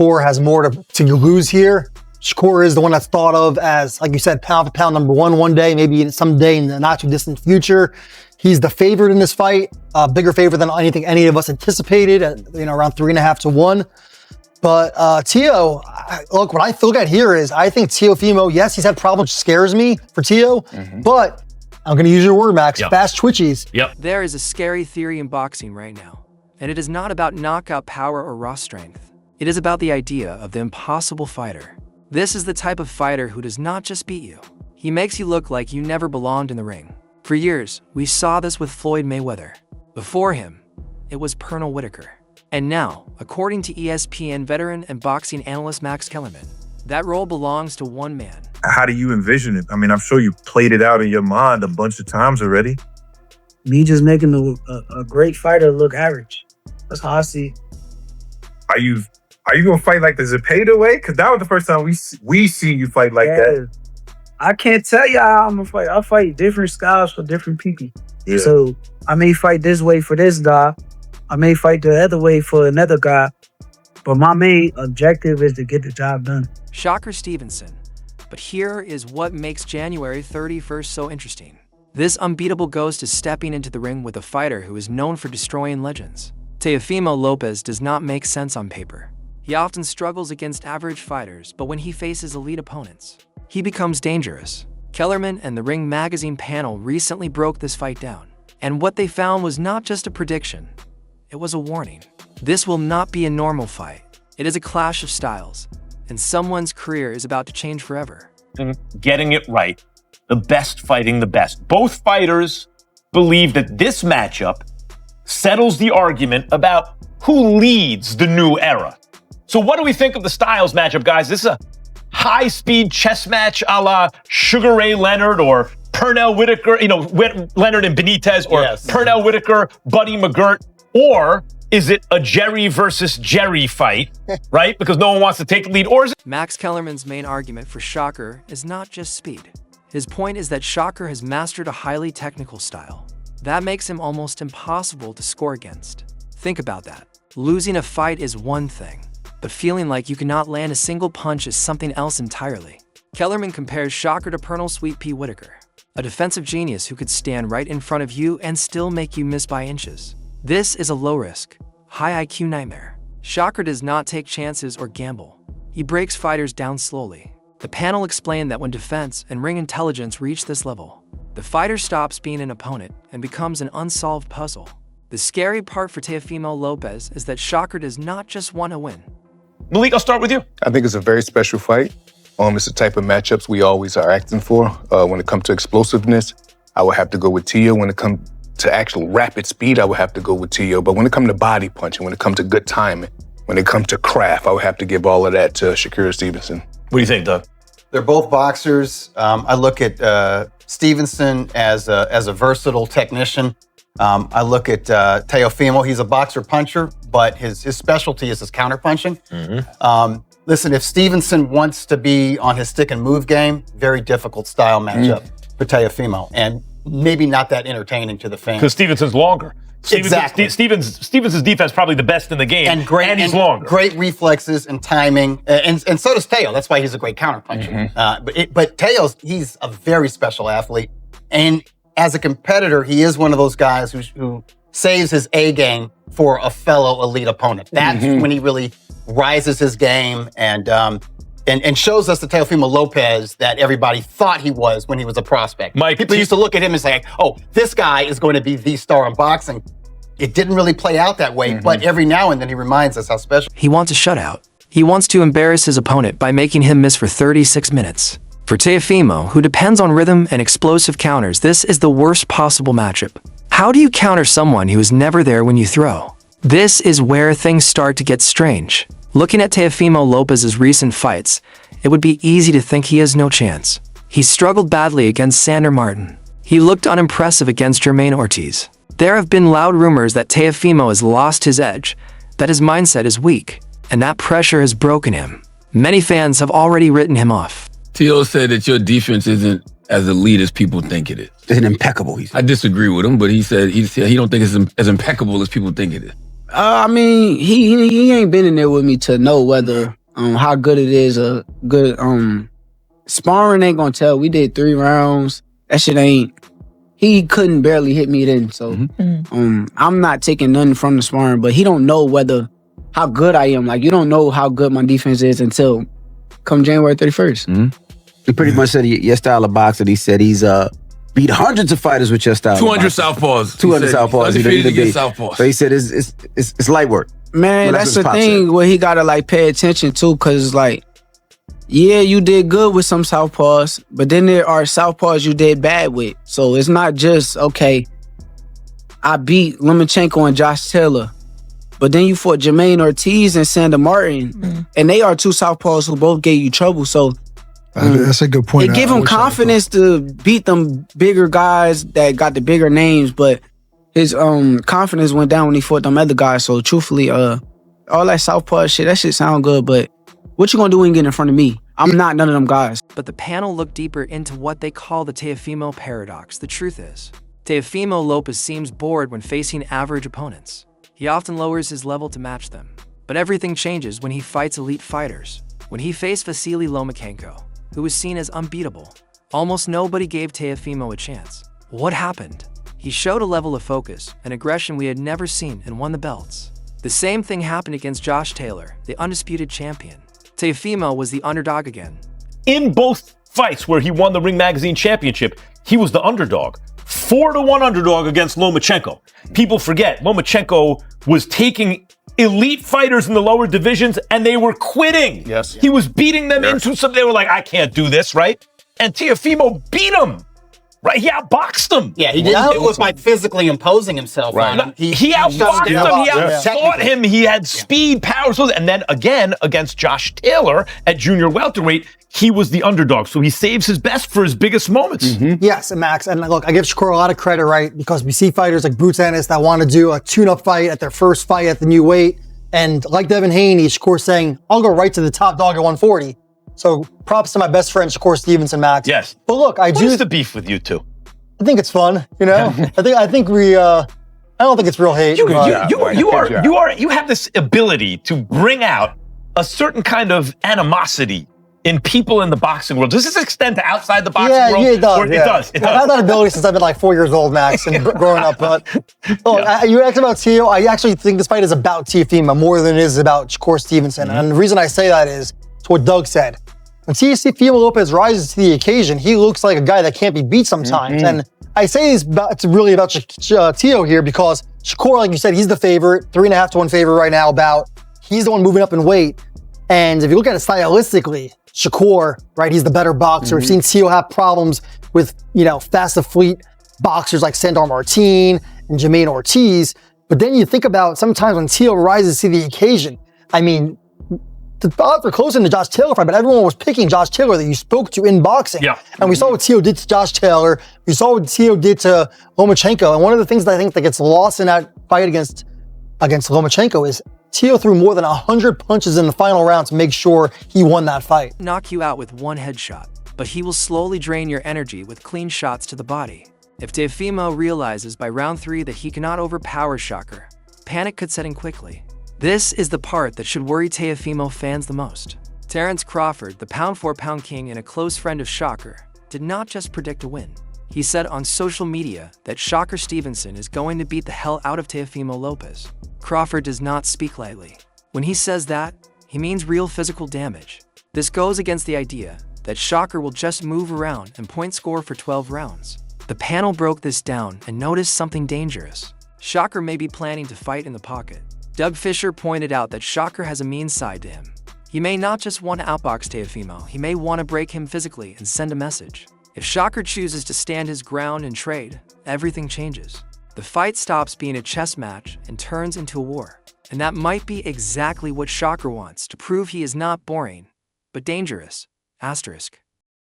Shakur has more to lose here. Shakur is the one that's thought of as, like you said, pound for pound number one day, maybe someday in the not too distant future. He's the favorite in this fight, bigger favorite than anything any of us anticipated, at, around 3.5 to 1. But Teo, look, what I look at here is I think Teofimo, yes, he's had problems, scares me for Teo, but I'm going to use your word, Max, fast twitchies. There is a scary theory in boxing right now, and it is not about knockout power or raw strength. It is about the idea of the impossible fighter. This is the type of fighter who does not just beat you. He makes you look like you never belonged in the ring. For years, we saw this with Floyd Mayweather. Before him, it was Pernell Whitaker. And now, according to ESPN veteran and boxing analyst Max Kellerman, that role belongs to one man. How do you envision it? I mean, I'm sure you played it out in your mind a bunch of times already. Me just making a great fighter look average. That's how I see it. Are you gonna fight like the Zepeda way? Because that was the first time we see you fight like that. I can't tell you how I'm gonna fight. I fight different styles for different people. Yeah. So I may fight this way for this guy. I may fight the other way for another guy. But my main objective is to get the job done. Shakur Stevenson. But here is what makes January 31st so interesting. This unbeatable ghost is stepping into the ring with a fighter who is known for destroying legends. Teofimo Lopez does not make sense on paper. He often struggles against average fighters, but when he faces elite opponents, he becomes dangerous. Kellerman and the Ring Magazine panel recently broke this fight down. And what they found was not just a prediction, it was a warning. This will not be a normal fight. It is a clash of styles, and someone's career is about to change forever. Getting it right. The best fighting the best. Both fighters believe that this matchup settles the argument about who leads the new era. So what do we think of the styles matchup, guys? This is a high-speed chess match a la Sugar Ray Leonard or Pernell Whitaker, Leonard and Benitez, or Pernell Whitaker, Buddy McGirt, or is it a Jerry versus Jerry fight, right? Because no one wants to take the lead, or is it... Max Kellerman's main argument for Shakur is not just speed. His point is that Shakur has mastered a highly technical style. That makes him almost impossible to score against. Think about that. Losing a fight is one thing, but feeling like you cannot land a single punch is something else entirely. Kellerman compares Shakur to Pernell Sweet Pea Whitaker, a defensive genius who could stand right in front of you and still make you miss by inches. This is a low-risk, high-IQ nightmare. Shakur does not take chances or gamble. He breaks fighters down slowly. The panel explained that when defense and ring intelligence reach this level, the fighter stops being an opponent and becomes an unsolved puzzle. The scary part for Teofimo Lopez is that Shakur does not just want to win. Malik, I'll start with you. I think it's a very special fight. It's the type of matchups we always are acting for. When it comes to explosiveness, I would have to go with Teo. When it comes to actual rapid speed, I would have to go with Teo. But when it comes to body punching, when it comes to good timing, when it comes to craft, I would have to give all of that to Shakur Stevenson. What do you think, Doug? They're both boxers. I look at Stevenson as a versatile technician. I look at Teofimo. He's a boxer puncher, but his specialty is his counter punching. Listen, if Stevenson wants to be on his stick and move game, very difficult style matchup for Teofimo, and maybe not that entertaining to the fans. Because Stevenson's longer. Exactly. Stevenson's defense probably the best in the game, and he's longer. Great reflexes and timing, and so does Teo. That's why he's a great counterpuncher. But Teo's, he's a very special athlete, and as a competitor, he is one of those guys who saves his A game for a fellow elite opponent. That's when he really rises his game and shows us the Teofimo Lopez that everybody thought he was when he was a prospect. People used to look at him and say, oh, this guy is going to be the star in boxing. It didn't really play out that way, but every now and then he reminds us how special. He wants a shutout. He wants to embarrass his opponent by making him miss for 36 minutes. For Teofimo, who depends on rhythm and explosive counters, this is the worst possible matchup. How do you counter someone who is never there when you throw? This is where things start to get strange. Looking at Teofimo Lopez's recent fights, it would be easy to think he has no chance. He struggled badly against Sander Martin. He looked unimpressive against Jermaine Ortiz. There have been loud rumors that Teofimo has lost his edge, that his mindset is weak, and that pressure has broken him. Many fans have already written him off. Teo said that your defense isn't as elite as people think it is. It's impeccable, he said. I disagree with him, but he said he don't think it's as impeccable as people think it is. I mean, he ain't been in there with me to know whether how good it is. A good sparring ain't gonna tell. We did 3 rounds. That shit ain't. He couldn't barely hit me then. So I'm not taking nothing from the sparring, but he don't know whether how good I am. Like, you don't know how good my defense is until come January 31st. He pretty much said your style of boxing. He said he's beat hundreds of fighters with your style. 200 southpaws. 200 southpaws. Undefeated against southpaws. So he said it's light work. Man, that's the thing where he gotta like pay attention to, cause like, yeah, you did good with some southpaws, but then there are southpaws you did bad with. So it's not just, okay, I beat Lomachenko and Josh Taylor, but then you fought Jermaine Ortiz and Sandor Martin, and they are 2 southpaws who both gave you trouble. So that's a good point. It give him confidence to beat them bigger guys that got the bigger names, but his confidence went down when he fought them other guys. So truthfully, all that southpaw shit, that shit sound good, but what you gonna do when you get in front of me? I'm not none of them guys. But the panel looked deeper into what they call the Teofimo paradox. The truth is, Teofimo Lopez seems bored when facing average opponents. He often lowers his level to match them. But everything changes when he fights elite fighters. When he faced Vasily Lomachenko, who was seen as unbeatable, almost nobody gave Teofimo a chance. What happened? He showed a level of focus and aggression we had never seen and won the belts. The same thing happened against Josh Taylor, the undisputed champion. Teofimo was the underdog again. In both fights where he won the Ring Magazine Championship, he was the underdog. 4-1 underdog against Lomachenko. People forget, Lomachenko was taking elite fighters in the lower divisions and they were quitting. Yes. He was beating them into some, they were like, I can't do this, right? And Teofimo beat him. Right, he outboxed him. Yeah, he didn't do it by physically imposing himself on him. He outboxed him. He outfought him. He had speed, power, and then again against Josh Taylor at junior welterweight, he was the underdog. So he saves his best for his biggest moments. Yes, and Max, and look, I give Shakur a lot of credit, right? Because we see fighters like Boots Ennis that want to do a tune-up fight at their first fight at the new weight. And like Devin Haney, Shakur saying, I'll go right to the top dog at 140. So props to my best friend, Shakur Stevenson, Max. Yes. But look, What is the beef with you two? I think it's fun, you know? I think we, I don't think it's real hate. You have this ability to bring out a certain kind of animosity in people in the boxing world. Does this extend to outside the boxing world? Yeah, it does. It does. I've had that ability since I've been like 4 years old, Max, and growing up. But you asked about Teo. I actually think this fight is about Teofimo more than it is about Shakur Stevenson. And the reason I say that is, it's what Doug said. When Teofimo Lopez rises to the occasion, he looks like a guy that can't be beat sometimes. And I say it's really about Teo here because Shakur, like you said, he's the favorite, 3.5 to 1 favorite right now. He's the one moving up in weight. And if you look at it stylistically, Shakur, right, he's the better boxer. We've seen Teo have problems with, fast of fleet boxers like Sandor Martin and Jermaine Ortiz. But then you think about sometimes when Teo rises to the occasion, I mean, the odds are close in the Josh Taylor fight, but everyone was picking Josh Taylor that you spoke to in boxing. Yeah. And we saw what Teo did to Josh Taylor. We saw what Teo did to Lomachenko. And one of the things that I think that gets lost in that fight against Lomachenko is Teo threw more than 100 punches in the final round to make sure he won that fight. Knock you out with one headshot, but he will slowly drain your energy with clean shots to the body. If Teofimo realizes by round 3 that he cannot overpower Shakur, panic could set in quickly. This is the part that should worry Teofimo fans the most. Terrence Crawford, the pound-for-pound king and a close friend of Shakur, did not just predict a win. He said on social media that Shakur Stevenson is going to beat the hell out of Teofimo Lopez. Crawford does not speak lightly. When he says that, he means real physical damage. This goes against the idea that Shakur will just move around and point score for 12 rounds. The panel broke this down and noticed something dangerous. Shakur may be planning to fight in the pocket. Doug Fisher pointed out that Shakur has a mean side to him. He may not just want to outbox Teofimo, he may want to break him physically and send a message. If Shakur chooses to stand his ground and trade, everything changes. The fight stops being a chess match and turns into a war. And that might be exactly what Shakur wants to prove he is not boring, but dangerous. Asterisk.